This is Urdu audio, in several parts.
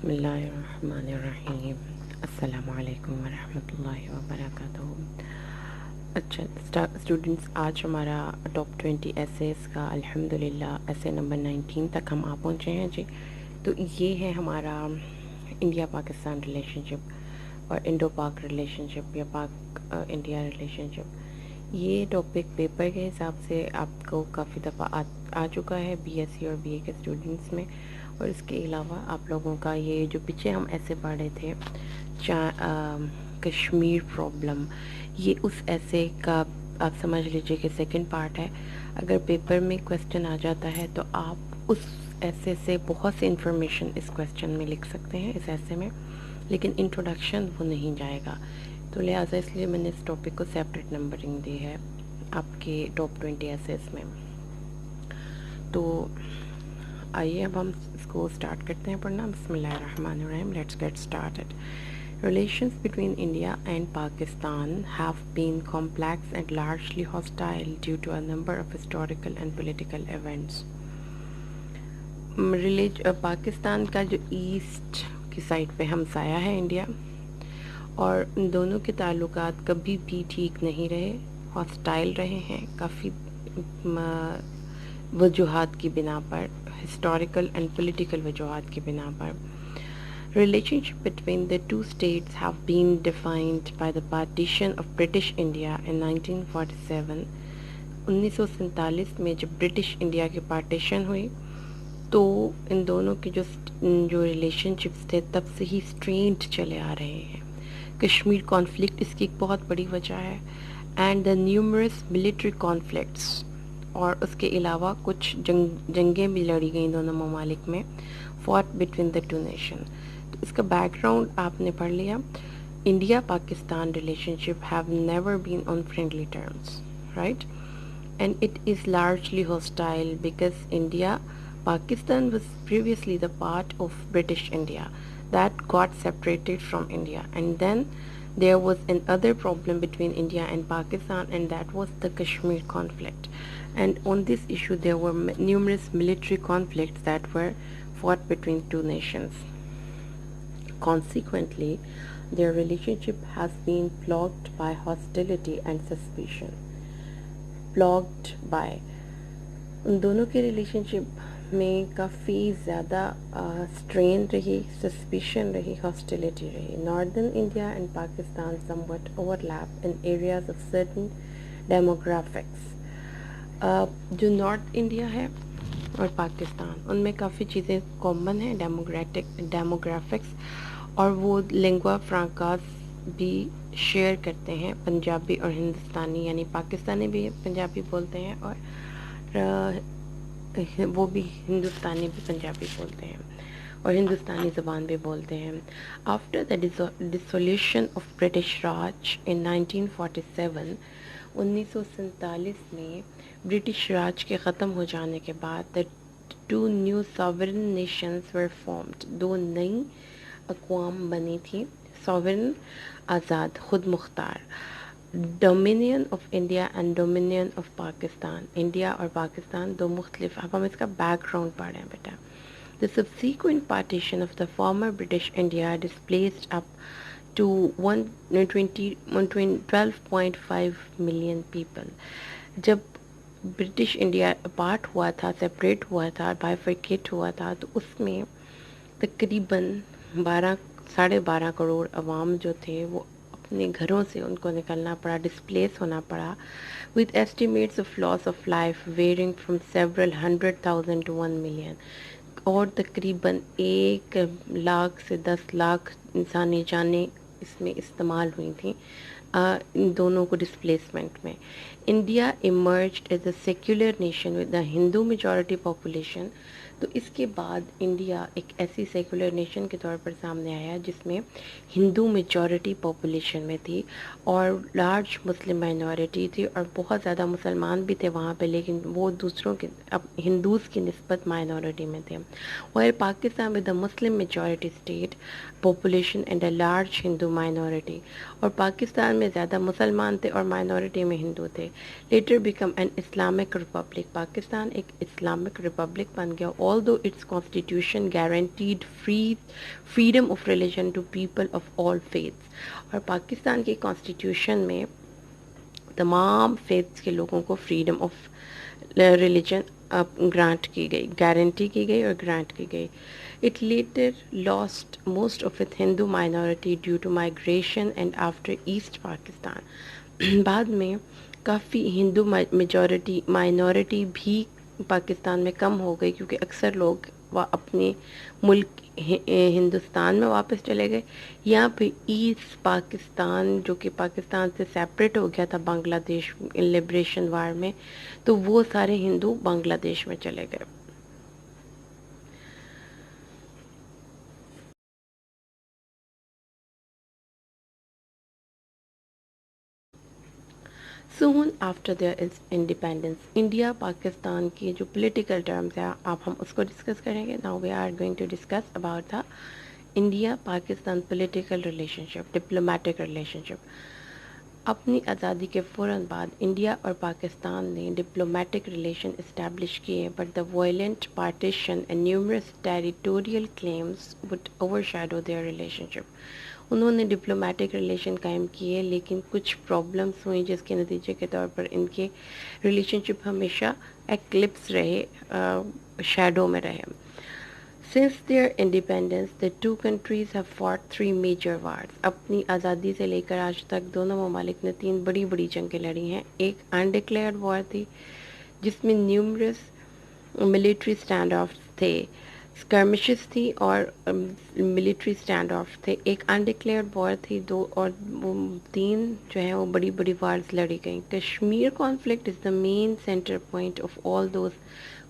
بسم اللہ الرحمن الرحیم. السلام علیکم ورحمۃ اللہ وبرکاتہ. اچھا اسٹوڈنٹس، آج ہمارا ٹاپ 20 ایسیز کا الحمدللہ ایسے نمبر 19 تک ہم آ پہنچے ہیں جی. تو یہ ہے ہمارا انڈیا پاکستان ریلیشن شپ اور انڈو پاک ریلیشن شپ یا پاک انڈیا ریلیشن شپ. یہ ٹاپک پیپر کے حساب سے آپ کو کافی دفعہ آ چکا ہے بی ایس سی اور بی اے کے اسٹوڈنٹس میں. اور اس کے علاوہ آپ لوگوں کا یہ جو پیچھے ہم ایسے پڑھے تھے کشمیر پرابلم، یہ اس ایسے کا آپ سمجھ لیجئے کہ سیکنڈ پارٹ ہے. اگر پیپر میں کویسچن آ جاتا ہے تو آپ اس ایسے سے بہت سی انفارمیشن اس کویسچن میں لکھ سکتے ہیں اس ایسے میں، لیکن انٹروڈکشن وہ نہیں جائے گا. تو لہٰذا اس لیے میں نے اس ٹاپک کو سیپریٹ نمبرنگ دی ہے آپ کے ٹاپ 20 ایسیز میں. تو آئیے اب ہم اس کو سٹارٹ کرتے ہیں پڑھنا. بسم اللہ الرحمن الرحیم. Let's get started. Relations between India and Pakistan have been complex and largely hostile due to a number of historical and political events. Pakistan کا جو ایسٹ کی سائڈ پہ ہمسایہ ہے انڈیا، اور ان دونوں کے تعلقات کبھی بھی ٹھیک نہیں رہے، ہاسٹائل رہے ہیں کافی وجوہات کی بنا پر، ہسٹوریکل اینڈ پولیٹیکل وجوہات کی بنا پر. Relationship between the two states have been defined by the partition of British India in 1947. 1947 میں جب برٹش انڈیا کی پارٹیشن ہوئی تو ان دونوں کے جو ریلیشن شپس تھے تب سے ہی اسٹرینڈ چلے آ رہے ہیں. کشمیر کانفلکٹ اس کی ایک بہت بڑی وجہ ہے، and the numerous military conflicts, اور اس کے علاوہ کچھ جنگیں بھی لڑی گئیں دونوں ممالک میں، fought between the two nation. تو اس کا بیک گراؤنڈ آپ نے پڑھ لیا. India Pakistan relationship have never been on friendly terms, right, and it is largely hostile because India Pakistan was previously the part of British India that got separated from India, and then there was another problem between India and Pakistan, and that was the Kashmir conflict. And on this issue there were numerous military conflicts that were fought between two nations. Consequently, their relationship has been plagued by hostility and suspicion. Plagued by ان دونوں کے ریلیشن شپ میں کافی زیادہ اسٹرین رہی، سسپیشن رہی، ہاسٹیلیٹی رہی. Northern India and Pakistan somewhat overlap in areas of certain demographics. جو نارتھ انڈیا ہے اور پاکستان، ان میں کافی چیزیں کامن ہیں، ڈیموگرافکس، اور وہ لینگوا فرانکاس بھی شیئر کرتے ہیں، پنجابی اور ہندوستانی، یعنی پاکستانی بھی پنجابی بولتے ہیں اور وہ بھی ہندوستانی بھی پنجابی بولتے ہیں اور ہندوستانی زبان بھی بولتے ہیں. آفٹر دا ڈسولیوشن آف برٹش راج ان 1947، 1947 میں برٹش راج کے ختم ہو جانے کے بعد two new sovereign nations were formed, دو نئی اقوام بنی تھی، ساورن آزاد خود مختار. Dominion of India and dominion of Pakistan, India اور پاکستان دو مختلف. اب ہم اس کا بیک گراؤنڈ پڑھیں بیٹا. The subsequent partition of the former British India displaced up to 12.5 million people. جب برٹش انڈیا پارٹ ہوا تھا، سیپریٹ ہوا تھا، بائیفرکیٹ ہوا تھا، تو اس میں تقریباً 12.5 کروڑ عوام جو تھے وہ اپنے گھروں سے ان کو نکلنا پڑا، ڈسپلیس ہونا پڑا، with estimates of loss of life varying from several 100,000 to 1 million. اور تقریباً 1 لاکھ سے 10 لاکھ انسانی جانیں اس میں استعمال ہوئی تھیں ان دونوں کو ڈسپلیسمنٹ میں. India emerged as a secular nation with a Hindu majority population. تو اس کے بعد انڈیا ایک ایسی سیکولر نیشن کے طور پر سامنے آیا جس میں ہندو میجورٹی پاپولیشن میں تھی اور لارج مسلم مائنورٹی تھی، اور بہت زیادہ مسلمان بھی تھے وہاں پہ، لیکن وہ دوسروں کے ہندوز کی نسبت مائنورٹی میں تھے. اور Pakistan with a Muslim majority state population and a large Hindu minority. اور پاکستان میں زیادہ مسلمان تھے اور مائنورٹی میں ہندو تھے. Later become an Islamic republic. Pakistan ایک اسلامک ریپبلک بن گیا. although its constitution guaranteed freedom of religion to people of all faiths. اور پاکستان کے constitution میں تمام faiths کے لوگوں کو freedom of religion grant کی گئی, guarantee کی گئی اور grant کی گئی. It later lost most of its Hindu minority due to migration and after East Pakistan. بعد میں کافی ہندو مائنورٹی بھی پاکستان میں کم ہو گئی کیونکہ اکثر لوگ اپنے ملک ہندوستان میں واپس چلے گئے, یا پھر ایسٹ پاکستان جو کہ پاکستان سے سیپریٹ ہو گیا تھا بنگلہ دیش لبریشن وار میں, تو وہ سارے ہندو بنگلہ دیش میں چلے گئے. Soon after their independence, India Pakistan کی جو پولیٹیکل ٹرمز ہیں آپ ہم اس کو ڈسکس کریں گے. Now we are going to discuss about the India Pakistan political relationship, diplomatic relationship. اپنی آزادی کے فوراً بعد انڈیا اور پاکستان نے ڈپلومیٹک ریلیشن اسٹیبلش کیے, but the violent partition and numerous territorial claims would overshadow their relationship. انہوں نے ڈپلومیٹک ریلیشن قائم کیے لیکن کچھ پرابلمس ہوئیں جس کے نتیجے کے طور پر ان کے ریلیشن شپ ہمیشہ ایکلپس رہے, شیڈو میں رہے. Since their independence, the two countries have fought 3 major wars. اپنی آزادی سے لے کر آج تک دونوں ممالک نے 3 بڑی بڑی جنگیں لڑی ہیں. ایک انڈکلیئرڈ وار تھی جس میں نیومرس ملٹری اسٹینڈ آف تھے, اسکرمشز تھی اور ملٹری اسٹینڈ آف تھے. ایک انڈکلیئرڈ وار تھی, 2 اور 3 جو ہیں وہ بڑی بڑی وارز لڑی گئیں. Kashmir conflict is the main centre point of all those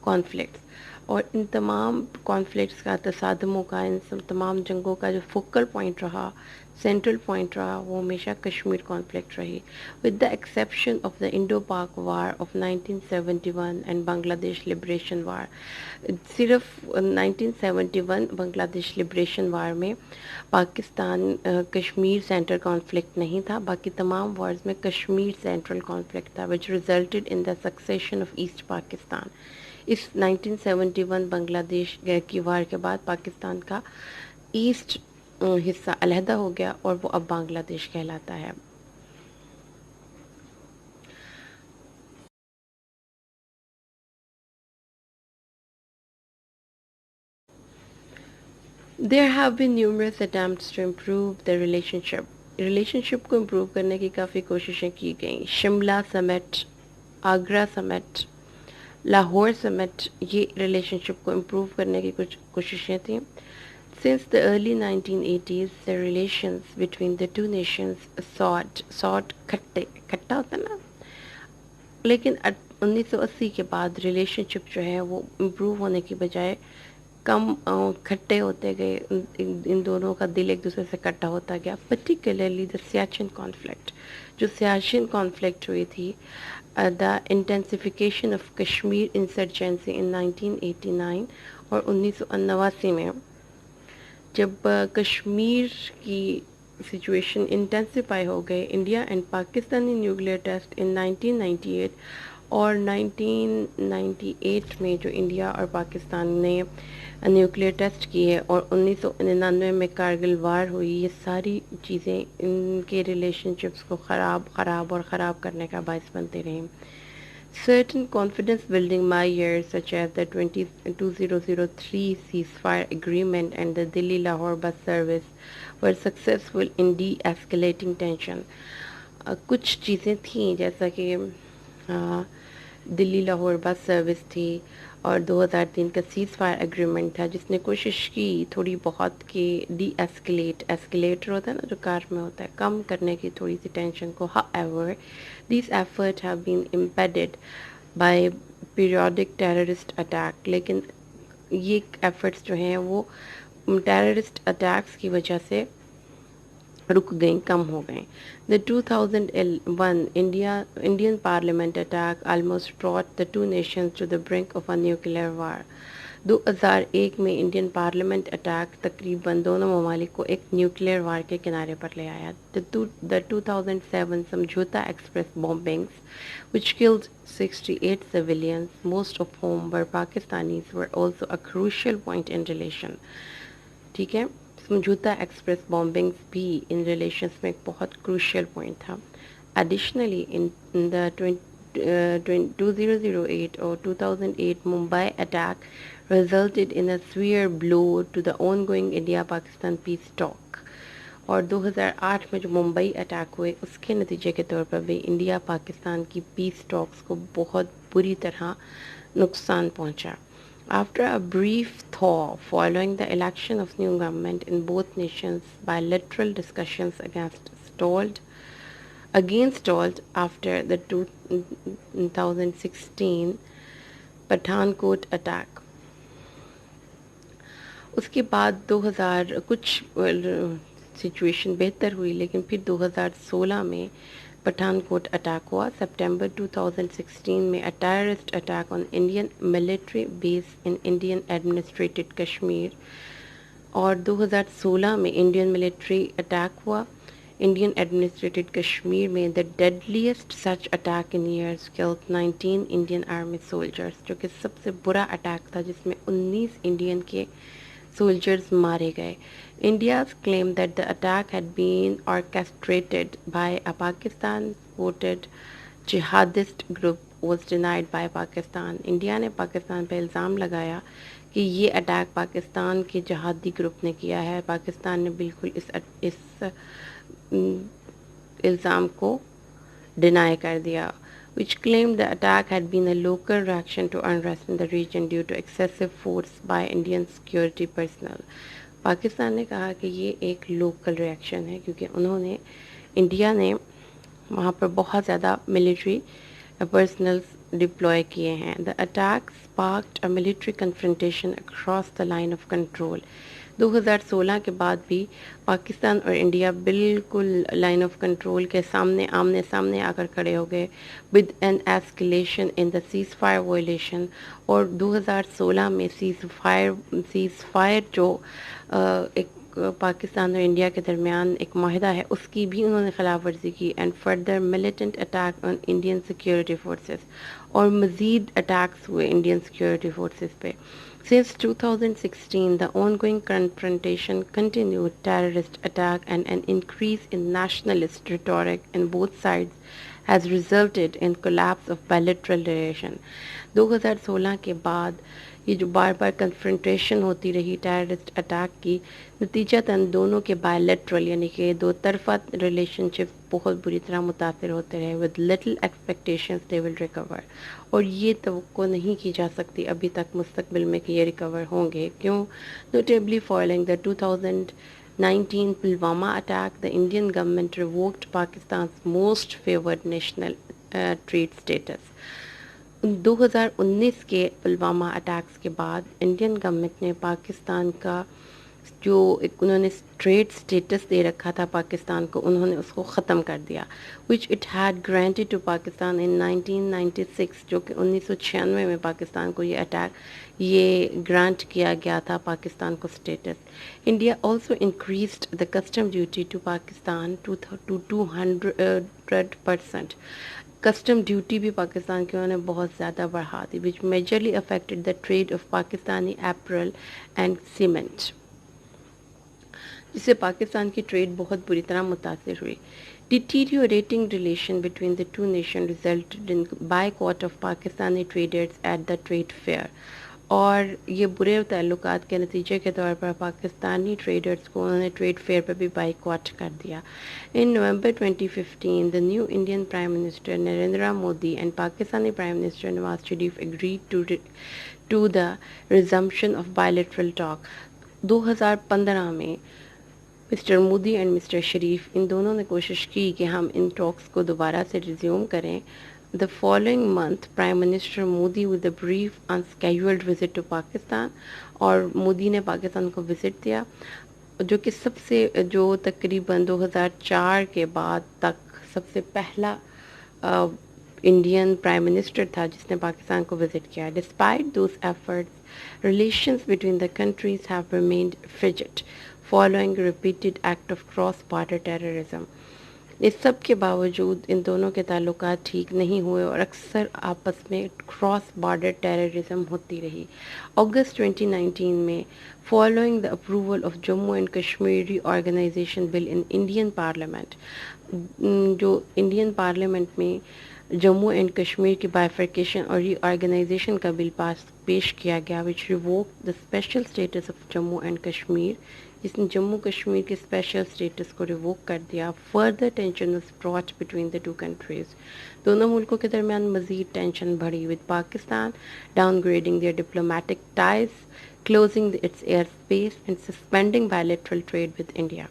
conflicts, اور ان تمام کانفلکٹس کا, تصادموں کا, ان تمام جنگوں کا جو فوکل پوائنٹ رہا, سینٹرل پوائنٹ رہا, وہ ہمیشہ کشمیر کانفلکٹ رہی, with the exception of the Indo Pak war of 1971 and بنگلہ دیش لبریشن وار. صرف 1971 بنگلہ دیش لبریشن وار میں پاکستان کشمیر سینٹر کانفلکٹ نہیں تھا, باقی تمام وارز میں کشمیر سینٹرل کانفلکٹ تھا, which resulted in the secession of East Pakistan. اس 1971 بنگلہ دیش کی وار کے بعد پاکستان کا ایسٹ حصہ علیحدہ ہو گیا اور وہ اب بنگلہ دیش کہلاتا ہے. There have been numerous attempts to improve the relationship. Relationship کو امپروو کرنے کی کافی کوششیں کی گئیں. شملہ سمٹ, آگرہ سمٹ, لاہور سمٹ, یہ ریلیشنشپ کو امپروو کرنے کی کچھ کوششیں تھیں. Since the early 1980s, the relations between the two nations sought کھٹا ہوتا نا, لیکن 1980 کے بعد ریلیشن شپ جو ہے وہ امپروو ہونے کی بجائے کم کھٹے ہوتے گئے, ان دونوں کا دل ایک دوسرے سے کٹا ہوتا گیا. پرٹیکولرلی دا سیاچن کانفلکٹ, جو سیاچن کانفلکٹ ہوئی تھی, دا انٹینسیفیکیشن آف کشمیر انسرجنسی ان 1989 اور 1989 میں جب کشمیر کی سچویشن انٹینسیفائی ہو گئے. India and Pakistani nuclear test in 1998 اور 1998 میں جو انڈیا اور پاکستان نے نیوکلیئر ٹیسٹ کیے اور 1999 میں کارگل وار ہوئی, یہ ساری چیزیں ان کے ریلیشن شپس کو خراب کرنے کا باعث بنتے رہیں. Certain confidence building measures such as the 2003 ceasefire agreement and the Delhi-Lahore bus service were successful in de-escalating tension. کچھ چیزیں تھیں جیسا کہ دلی لاہور بس سروس تھی اور 2003 کا سیز فائر ایگریمنٹ تھا جس نے کوشش کی تھوڑی بہت کہ ڈی ایسکلیٹر ہوتا ہے نا جو کار میں ہوتا ہے, کم کرنے کی تھوڑی سی ٹینشن کو. However, these efforts have been impeded by periodic terrorist attack. لیکن یہ ایفرٹس جو ہیں وہ ٹیررسٹ اٹیکس کی وجہ سے رک گئیں, کم ہو گئیں. The 2001 Indian Parliament attack almost brought the two nations to the brink of a nuclear war. 2001 میں انڈین پارلیمنٹ اٹیک تقریباً دونوں ممالک کو ایک نیوکلیئر وار کے کنارے پر لے آیا. The 2007 Samjhauta express bombings, which killed 68 civilians, most of whom were Pakistanis, were also a crucial point in relation. ٹھیک ہے, سمجھوتا ایکسپریس بامبنگز بھی ان ریلیشنس میں ایک بہت کروشیل پوائنٹ تھا. Additionally, in the 2008 or 2008 Mumbai attack resulted in a severe blow to the ongoing India-Pakistan peace talk. اور 2008 میں جو ممبئی اٹیک ہوئے اس کے نتیجے کے طور پر بھی انڈیا پاکستان کی پیس ٹاکس کو بہت بری طرح نقصان پہنچا. After a brief thaw following the election of new government in both nations, bilateral discussions again stalled after the 2016 Pathankot attack. اس کے بعد 2000 کچھ سچویشن بہتر ہوئی, لیکن پھر 2016 میں پٹھان کوٹ اٹیک ہوا. سپٹمبر 2016 میں a terrorist attack on Indian military base in Indian administrated Kashmir, اور 2016 میں انڈین ملٹری اٹیک ہوا انڈین ایڈمنسٹریٹڈ کشمیر میں. the deadliest such attack in years killed 19 Indian army soldiers, جو کہ سب سے برا اٹیک تھا جس میں 19 انڈین کے soldiers مارے گئے. India's claim that the attack had been orchestrated by a Pakistan-supported jihadist group was denied by Pakistan. India نے پاکستان پہ الزام لگایا کہ یہ اٹیک پاکستان کے جہادی گروپ نے کیا ہے. پاکستان نے بالکل اس الزام کو ڈینائی کر دیا, which claimed the attack had been a local reaction to unrest in the region due to excessive force by Indian security personnel. Pakistan نے کہا کہ یہ ایک لوکل ریئیکشن ہے کیونکہ انڈیا نے وہاں پر بہت زیادہ ملٹری پرسنلز ڈپلوائے کیے ہیں. The attack sparked a military confrontation across the line of control. 2016 کے بعد بھی پاکستان اور انڈیا بالکل لائن آف کنٹرول کے آمنے سامنے آ کر کھڑے ہو گئے with an escalation in the ceasefire violation. اور 2016 میں سیز فائر جو ایک پاکستان اور انڈیا کے درمیان ایک معاہدہ ہے اس کی بھی انہوں نے خلاف ورزی کی. and further militant attack on Indian security forces, اور مزید اٹیکس ہوئے انڈین سیکورٹی فورسز پہ. Since 2016, the ongoing confrontation, continued terrorist attack and an increase in nationalist rhetoric in both sides has resulted in collapse of bilateral relations. 2016 کے بعد یہ جو بار بار کنفرنٹیشن ہوتی رہی ٹیررسٹ اٹیک کی, نتیجتاً دونوں کے بائیلیٹرل یعنی کہ دو طرفہ ریلیشن شپ بہت بری طرح متاثر ہوتے رہے. with little expectations they will recover. اور یہ توقع نہیں کی جا سکتی ابھی تک مستقبل میں کہ یہ ریکور ہوں گے. کیوں؟ notably following the 2019 Pulwama attack, the Indian government revoked Pakistan's most favored national trade status. 2019 کے پلوامہ اٹیکس کے بعد انڈین گورنمنٹ نے پاکستان کا جو انہوں نے ٹریڈ سٹیٹس دے رکھا تھا پاکستان کو, انہوں نے اس کو ختم کر دیا. which it had granted to Pakistan in 1996, جو کہ 1996 میں پاکستان کو یہ گرانٹ کیا گیا تھا پاکستان کو status. India also increased the custom duty to Pakistan to 200%. Custom duty بھی پاکستان کی انہوں نے بہت زیادہ بڑھا دی, which majorly affected the trade of Pakistani apparel and cement, جس سے پاکستان کی ٹریڈ بہت بری طرح متاثر ہوئی. Deteriorating relation between the two nations resulted in boycott of Pakistani traders at the trade fair. اور یہ برے تعلقات کے نتیجے کے طور پر پاکستانی ٹریڈرز کو انہوں نے ٹریڈ فیئر پہ بھی بائیکاٹ کر دیا. In November 2015, the new Indian Prime Minister Narendra Modi and Pakistani Prime Minister Nawaz Sharif agreed to the resumption of bilateral talk. 2015 میں مسٹر مودی اینڈ مسٹر شریف ان دونوں نے کوشش کی کہ ہم ان ٹاکس کو دوبارہ سے ریزیوم کریں. The following month, Prime Minister Modi with a brief unscheduled visit to Pakistan, اور مودی نے پاکستان کو وزٹ دیا جو کہ جو تقریباً 2004 کے بعد تک سب سے پہلا انڈین پرائم منسٹر تھا جس نے پاکستان کو وزٹ کیا. Despite those efforts relations between the countries have remained frigid following repeated act of cross border terrorism. اس سب کے باوجود ان دونوں کے تعلقات ٹھیک نہیں ہوئے اور اکثر آپس میں کراس بارڈر ٹیررزم ہوتی رہی. اگست 2019 میں following the approval of Jammu and Kashmir reorganisation bill in Indian parliament, جو انڈین پارلیمنٹ میں جموں اینڈ کشمیر کی بائیفرکیشن اور ری آرگنائزیشن کا بل پیش کیا گیا which revoke the special status of Jammu and Kashmir, جس نے جموں کشمیر کے اسپیشل اسٹیٹس کو ریووک کر دیا. Further tension was brought between the two countries. دونوں ملکوں کے درمیان مزید ٹینشن بڑھی with Pakistan downgrading their diplomatic ties, closing its airspace and suspending bilateral trade with India.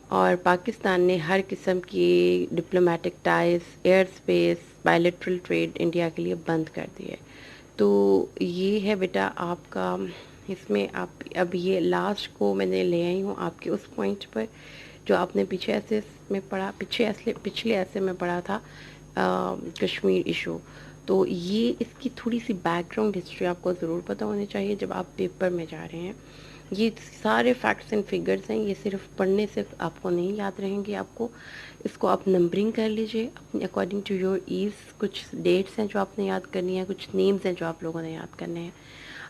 اور پاکستان نے ہر قسم کی diplomatic ties, airspace, bilateral trade India کے لیے بند کر دیے. تو یہ ہے بیٹا آپ کا، اس میں آپ اب یہ لاسٹ کو میں نے لے آئی ہوں آپ کے اس پوائنٹ پر جو آپ نے پچھلے ایسے میں پڑھا تھا کشمیر ایشو. تو یہ اس کی تھوڑی سی بیک گراؤنڈ ہسٹری آپ کو ضرور پتہ ہونی چاہیے جب آپ پیپر میں جا رہے ہیں. یہ سارے فیکٹس اینڈ فگرز ہیں، یہ صرف پڑھنے سے آپ کو نہیں یاد رہیں گے. آپ کو اس کو آپ نمبرنگ کر لیجئے اپنی اکارڈنگ ٹو یور ایز. کچھ ڈیٹس ہیں جو آپ نے یاد کرنی ہیں، کچھ نیمز ہیں جو آپ لوگوں نے یاد کرنے ہیں.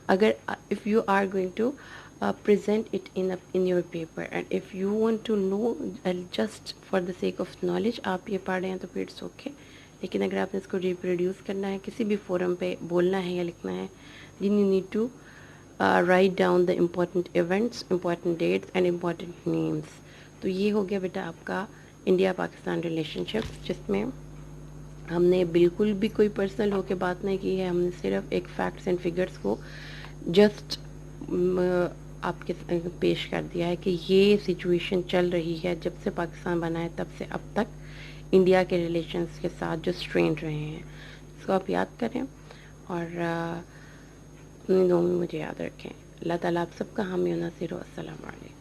اگر if you are going to present it in your paper and if you want to know just for the sake of knowledge آپ یہ پڑھ رہے ہیں تو پھر it's okay. لیکن اگر آپ نے اس کو ریپروڈیوس کرنا ہے، کسی بھی فورم پہ بولنا ہے یا لکھنا ہے، then you need to write down the important events, important dates and important names. تو یہ ہو گیا بیٹا آپ کا انڈیا پاکستان ریلیشن شپ، جس میں ہم نے بالکل بھی کوئی پرسنل ہو کے بات نہیں کی ہے. ہم نے صرف ایک فیکٹس اینڈ فگرس کو جسٹ آپ کے پیش کر دیا ہے کہ یہ سچویشن چل رہی ہے جب سے پاکستان بنا ہے تب سے اب تک انڈیا کے ریلیشنز کے ساتھ جو اسٹرین رہے ہیں. اس کو آپ یاد کریں اور اپنی دعاؤں میں مجھے یاد رکھیں. اللہ تعالیٰ آپ سب کا حامی و ناصر ہو. السلام علیکم.